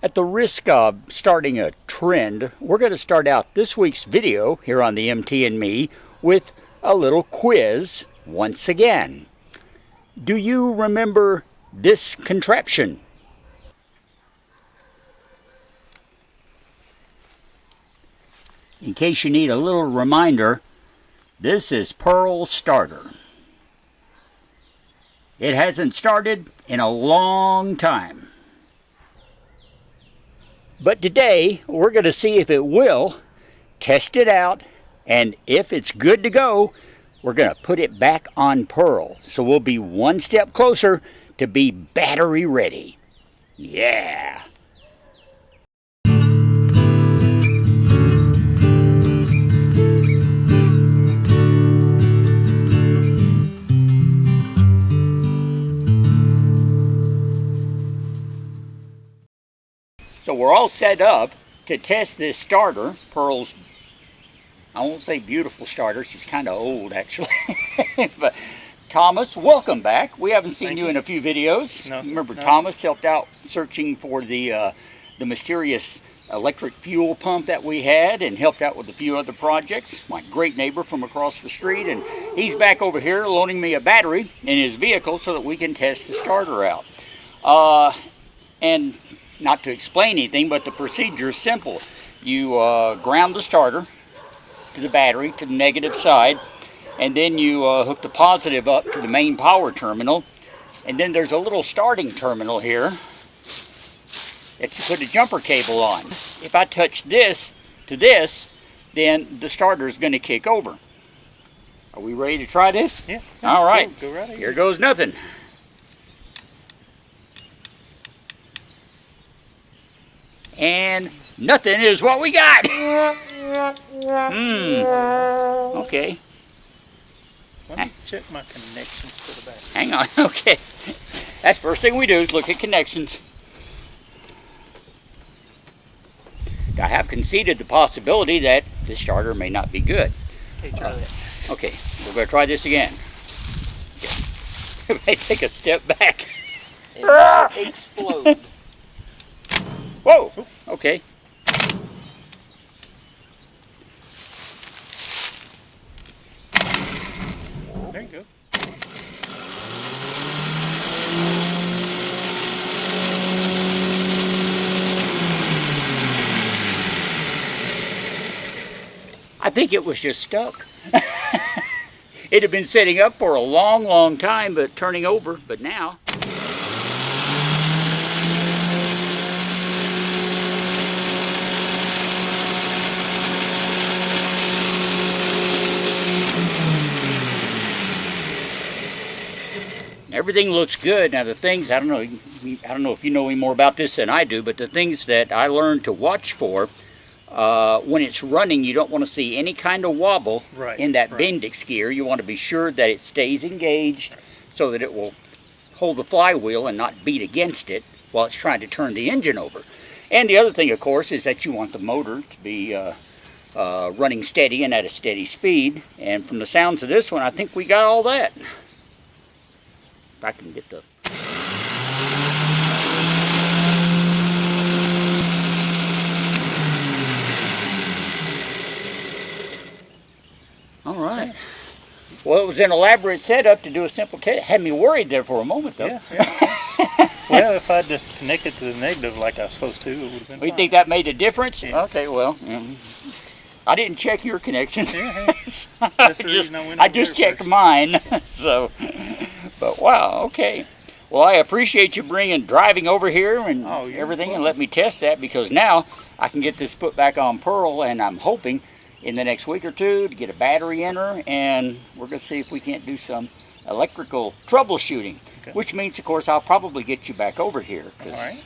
At the risk of starting a trend, we're going to start out this week's video here on the MT and Me with a little quiz once again. Do you remember this contraption? In case you need a little reminder, this is Pearl's starter. It hasn't started in a long time. But today, we're going to see if it will, test it out, and if it's good to go, we're going to put it back on Pearl. So we'll be one step closer to be battery ready. Yeah! So we're all set up to test this starter, Pearl's, I won't say beautiful starter, she's kind of old actually. But Thomas, welcome back. We haven't seen you in a few videos. No, remember Thomas helped out searching for the mysterious electric fuel pump that we had and helped out with a few other projects. My great neighbor from across the street, and he's back over here loaning me a battery in his vehicle so that we can test the starter out. And not to explain anything, but the procedure is simple. You ground the starter to the battery, to the negative side, and then you hook the positive up to the main power terminal, and then there's a little starting terminal here that you put a jumper cable on. If I touch this to this, then the starter is going to kick over. Are we ready to try this? Yeah. All right. Go right ahead. Here goes nothing. And nothing is what we got. Okay. Let me check my connections to the back. Hang on. Okay. That's the first thing we do is look at connections. I have conceded the possibility that this starter may not be good. Okay, try that. Okay, we're going to try this again. Okay. May take a step back. It might explode. Whoa! Okay. There you go. I think it was just stuck. It had been setting up for a long, long time, but turning over, but now. Everything looks good. Now the things, I don't know if you know any more about this than I do, but the things that I learned to watch for, when it's running, you don't want to see any kind of wobble in that Bendix gear. You want to be sure that it stays engaged so that it will hold the flywheel and not beat against it while it's trying to turn the engine over. And the other thing, of course, is that you want the motor to be running steady and at a steady speed. And from the sounds of this one, I think we got all that. If I can get the... All right. Well, it was an elaborate setup to do a simple test. Had me worried there for a moment, though. Yeah. Well, if I'd connected to the negative like I was supposed to, it would have been You fine. think that made a difference? Yeah. Okay, well, I didn't check your connections. Yeah, that's the reason I went I over just there checked first. mine. So, but wow, okay. Well, I appreciate you driving over here and you're everything, and welcome. let me test that, because now I can get this put back on Pearl, and I'm hoping in the next week or two to get a battery in her, and we're going to see if we can't do some electrical troubleshooting. Okay. Which means, of course, I'll probably get you back over here, All because right.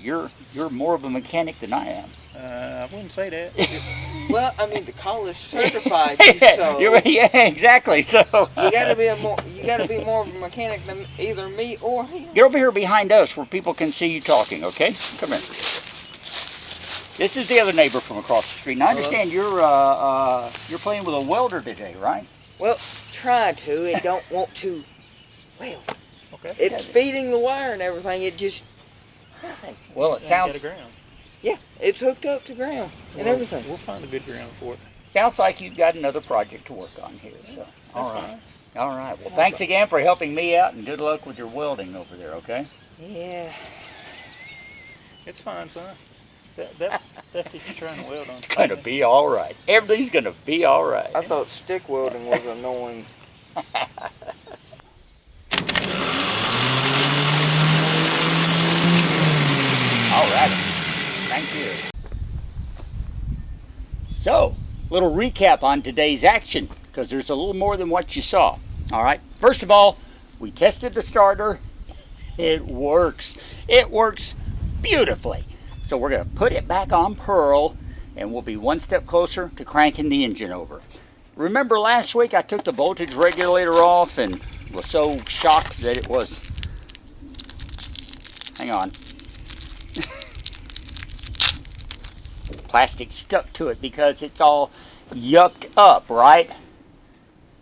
you're more of a mechanic than I am. I wouldn't say that. Well, I mean, the college certified you, so Yeah, exactly. So you gotta be more of a mechanic than either me or him. get over here behind us where people can see you talking. Okay, come here. This is the other neighbor from across the street. And I understand you're playing with a welder today, right? Well, try to. It don't want to. Well, Okay. it's feeding the wire and everything. It just Nothing. Well, it Ain't sounds got a ground. Yeah, it's hooked up to ground and Well, everything. We'll find a good ground for it. sounds like you've got another project to work on here. So, That's all right. fine. All right. Well, thanks again for helping me out, and good luck with your welding over there, okay? Yeah. It's fine, son. That that you're trying to weld on. It's gonna be all right. Everything's gonna be all right. I thought stick welding was annoying. All right. Thank you. So, little recap on today's action, because there's a little more than what you saw. All right. First of all, we tested the starter. It works. It works beautifully. So we're going to put it back on Pearl, and we'll be one step closer to cranking the engine over. Remember last week I took the voltage regulator off and was so shocked that it was, hang on, plastic stuck to it because it's all yucked up, right?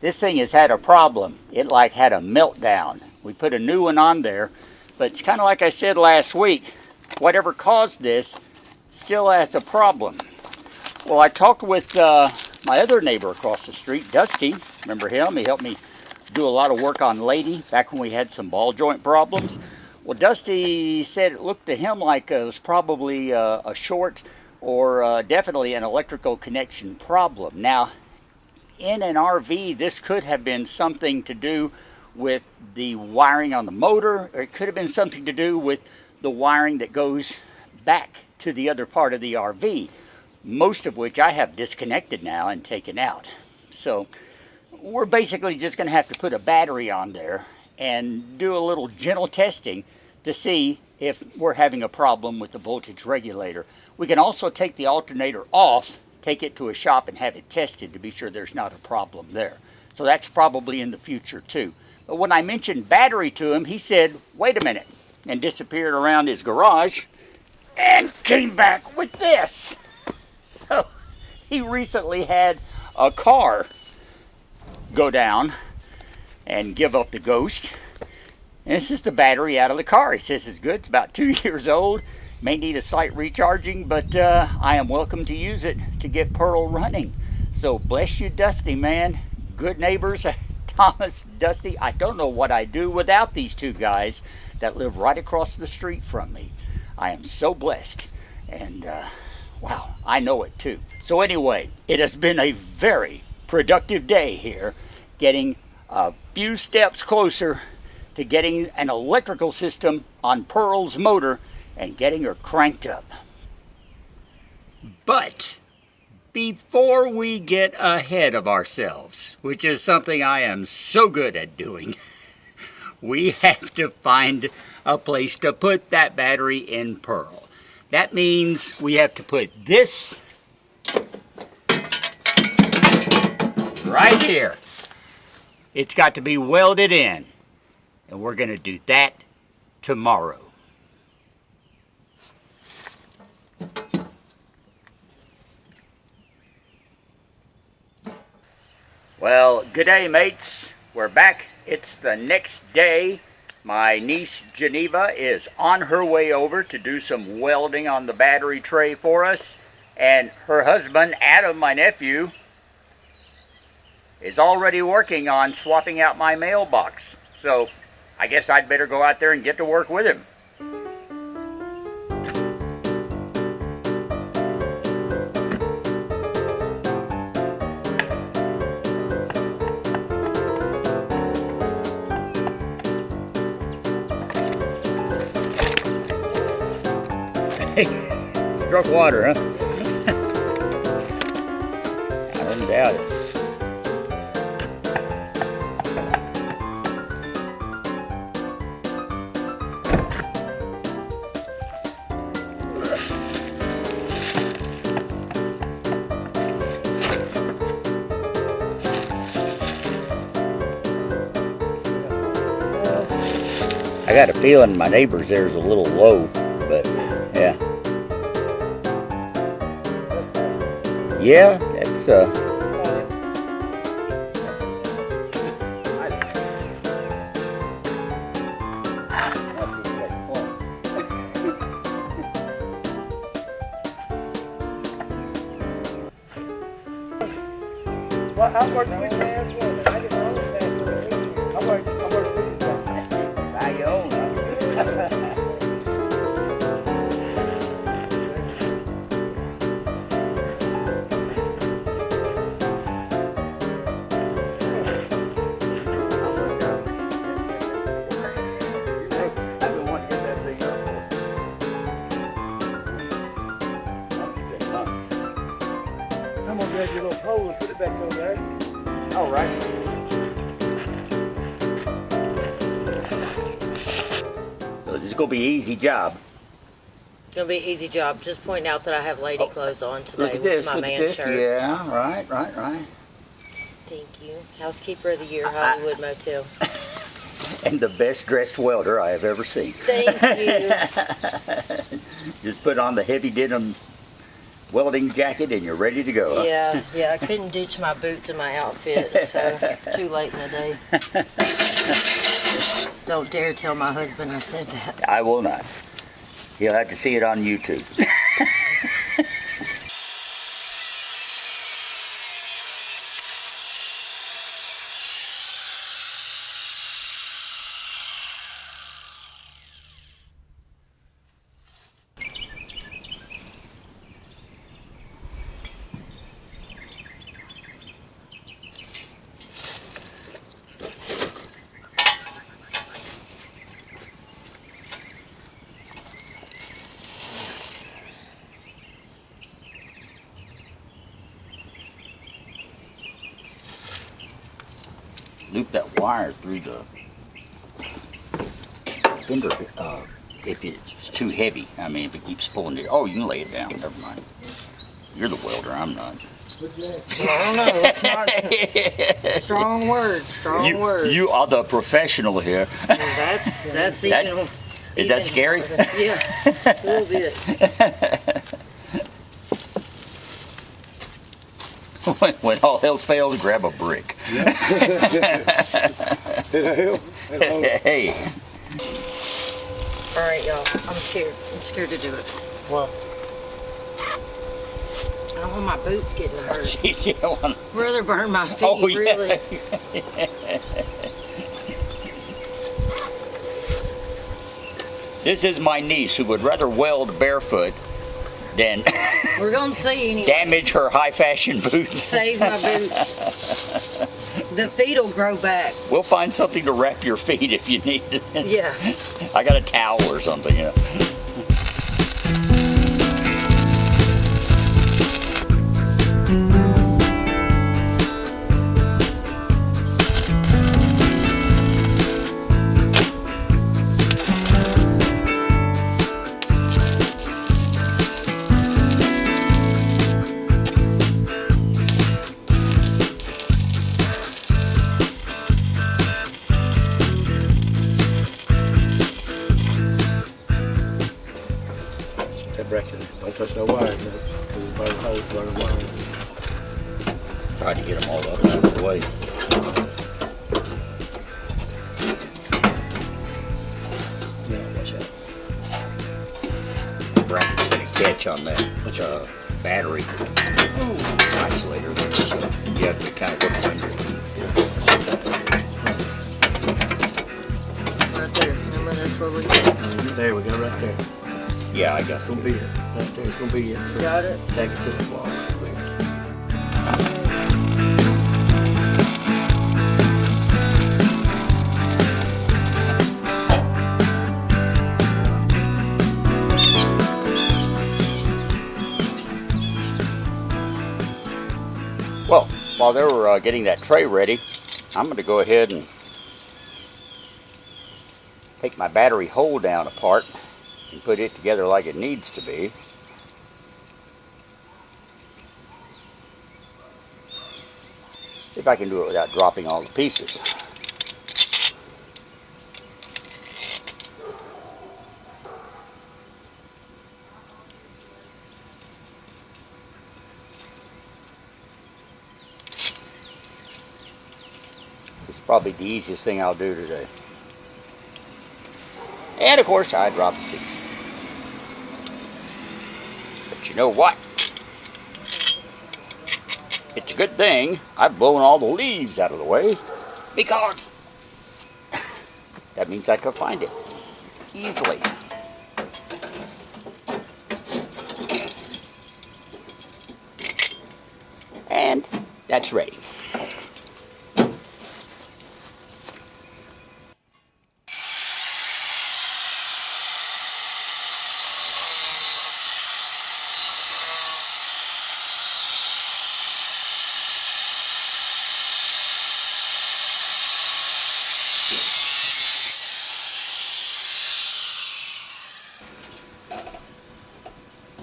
This thing has had a problem. It like had a meltdown. We put a new one on there, but it's kind of like I said last week, whatever caused this still has a problem. Well, I talked with my other neighbor across the street, Dusty. Remember him? He helped me do a lot of work on Lady back when we had some ball joint problems. Well, Dusty said it looked to him like it was probably a short or definitely an electrical connection problem. Now, in an RV, this could have been something to do with the wiring on the motor, or it could have been something to do with the wiring that goes back to the other part of the RV, most of which I have disconnected now and taken out. So we're basically just going to have to put a battery on there and do a little gentle testing to see if we're having a problem with the voltage regulator. We can also take the alternator off, take it to a shop and have it tested to be sure there's not a problem there. So that's probably in the future too. But when I mentioned battery to him, he said, wait a minute, and disappeared around his garage and came back with this. So he recently had a car go down and give up the ghost. And it's just the battery out of the car. He says it's good. It's about 2 years old. May need a slight recharging, but I am welcome to use it to get Pearl running. So bless you, Dusty, man. Good neighbors, Thomas, Dusty. I don't know what I'd do without these two guys that live right across the street from me. I am so blessed. And wow, I know it too. So anyway, it has been a very productive day here, getting a few steps closer to getting an electrical system on Pearl's motor and getting her cranked up. But before we get ahead of ourselves, which is something I am so good at doing, we have to find a place to put that battery in Pearl. That means we have to put this right here. It's got to be welded in. And we're going to do that tomorrow. Well, good day, mates. We're back. It's the next day. My niece, Geneva, is on her way over to do some welding on the battery tray for us. And her husband, Adam, my nephew, is already working on swapping out my mailbox. So I guess I'd better go out there and get to work with him. Hey, struck water, huh? I don't doubt it. I got a feeling my neighbor's there is a little low, but yeah. Yeah, that's Well, I worked with you as well. I didn't know that. I worked with you. Now you own it. I've been wanting to get that thing up. I'm gonna grab your little pole and put it back over there. All right. So this is gonna be an easy job. It'll be an easy job. Just point out that I have lady clothes on today Look at this. with my Look at man this. shirt. Yeah. Right. Right. Right. Thank you. Housekeeper of the Year, Hollywood Motel. And the best dressed welder I have ever seen. Thank you. Just put on the heavy denim welding jacket and you're ready to go. Huh? Yeah, I couldn't ditch my boots and my outfit, so too late in the day. Don't dare tell my husband I said that. I will not. He'll have to see it on YouTube. Loop that wire through the fender if it's too heavy. I mean, if it keeps pulling it. Oh, you can lay it down. Never mind. You're the welder. I'm not. I don't know. It's not strong words. Strong words. You are the professional here. That's even. Is that scary? Harder. Yeah, a little bit. When all else fails, grab a brick. Hey. All right, y'all. I'm scared. I'm scared to do it. Well, I don't want my boots getting hurt. Jeez, you don't want I'd rather burn my feet, Oh, yeah. really. This is my niece who would rather weld barefoot than We're going to see anyway. damage her high fashion boots. Save my boots. The feet will grow back. We'll find something to wrap your feet if you need it. Yeah. I got a towel or something. Yeah. that bracket, don't touch no wires, man, because it's by the hose running wire. Tried to get them all up out of the way. Yeah, watch out. Bracket's gonna catch on that battery isolator there, so you have to kind of work on your. Right there. Remember, that's where we go. There we go, right there. Yeah, I got It's gonna be it. Right there, it's gonna be it. So Got it? tag it to the wall right quick. Well, while they were getting that tray ready, I'm going to go ahead and take my battery hold down apart and put it together like it needs to be. See if I can do it without dropping all the pieces. It's probably the easiest thing I'll do today. And of course, I dropped a piece. But you know what? It's a good thing I've blown all the leaves out of the way, because that means I can find it easily. And that's ready.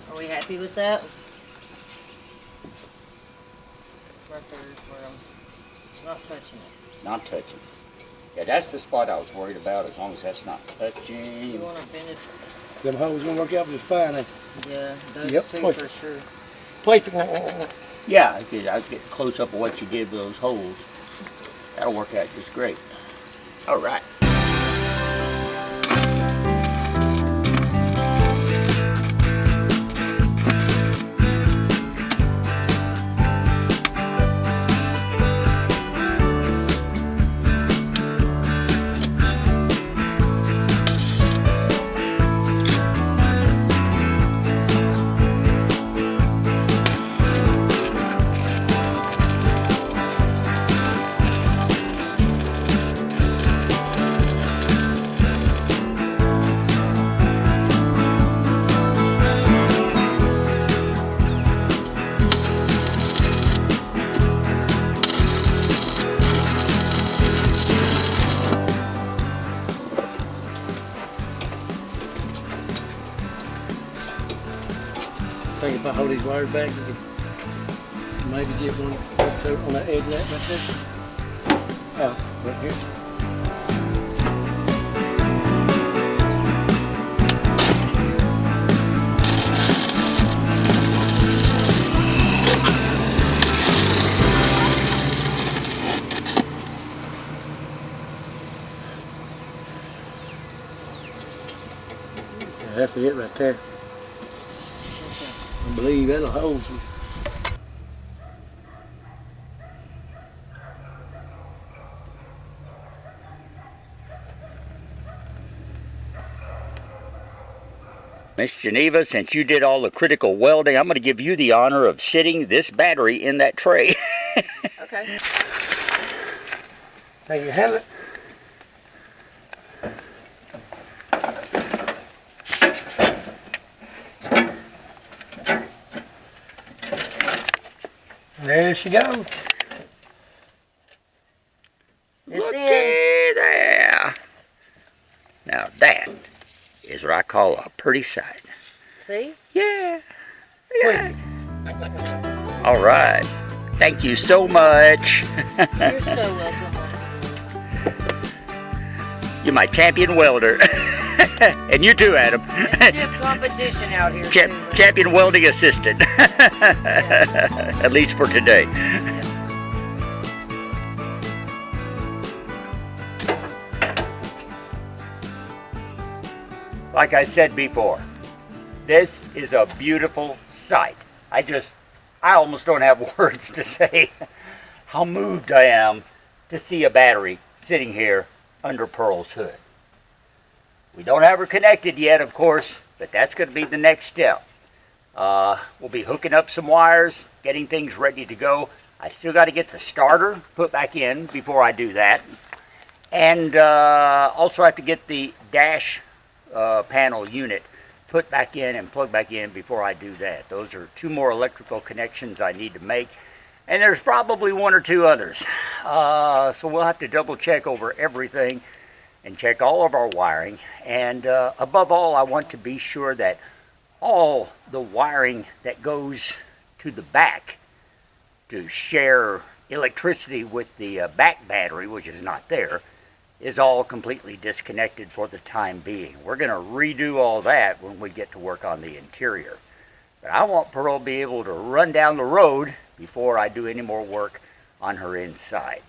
Are we happy with that? Right there is where I'm not touching it. Not touching. Yeah, that's the spot I was worried about, as long as that's not touching. You want to bend it? Them hoes gonna work out just fine. Yeah, those Yep, two push. for sure. Perfect. Yeah, I get close up of what you did with those holes. That'll work out just great. All right. Think if I hold these wires back, you can maybe get one up there on that edge of that right there. Oh, right here. Yeah, that's it right there. I believe that'll hold some. Miss Geneva, since you did all the critical welding, I'm going to give you the honor of sitting this battery in that tray. Okay. Now you handle it. There she goes. Looky there. Now that is what I call a pretty sight. See? Yeah. Yeah. All right. Thank you so much. You're so welcome. You're my champion welder. And you too, Adam. Stiff competition out here. too. Champion welding assistant. At least for today. Like I said before, this is a beautiful sight. I almost don't have words to say how moved I am to see a battery sitting here under Pearl's hood. We don't have her connected yet, of course, but that's going to be the next step. We'll be hooking up some wires, getting things ready to go. I still got to get the starter put back in before I do that. And also have to get the dash panel unit put back in and plug back in before I do that. Those are two more electrical connections I need to make. And there's probably one or two others. So we'll have to double check over everything and check all of our wiring. And above all, I want to be sure that all the wiring that goes to the back to share electricity with the back battery, which is not there, is all completely disconnected for the time being. We're going to redo all that when we get to work on the interior. But I want Pearl to be able to run down the road before I do any more work on her inside.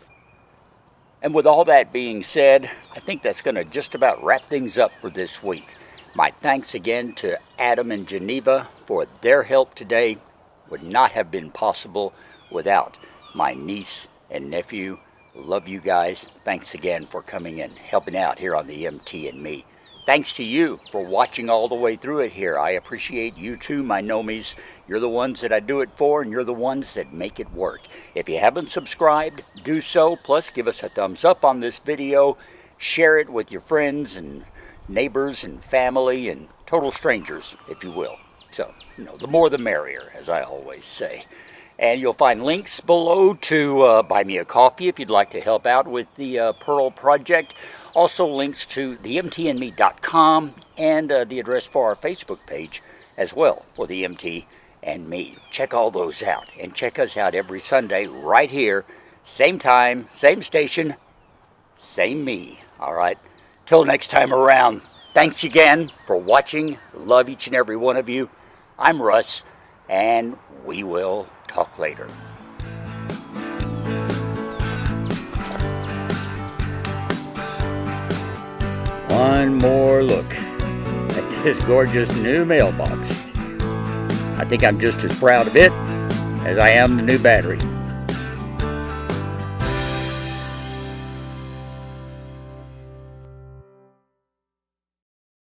And with all that being said, I think that's going to just about wrap things up for this week. My thanks again to Adam and Geneva for their help today. Would not have been possible without my niece and nephew. Love you guys. Thanks again for coming and helping out here on the MT and Me. Thanks to you for watching all the way through it here. I appreciate you too, my nomies. You're the ones that I do it for, and you're the ones that make it work. If you haven't subscribed, do so. Plus, give us a thumbs up on this video. Share it with your friends and neighbors and family and total strangers, if you will. So, the more the merrier, as I always say. And you'll find links below to buy me a coffee if you'd like to help out with the Pearl Project. Also links to themtandme.com and the address for our Facebook page as well for the MT and Me. Check all those out. And check us out every Sunday right here. Same time, same station, same me. All right? Till next time around, thanks again for watching. Love each and every one of you. I'm Russ, and we will talk later. One more look at this gorgeous new mailbox. I think I'm just as proud of it as I am the new battery.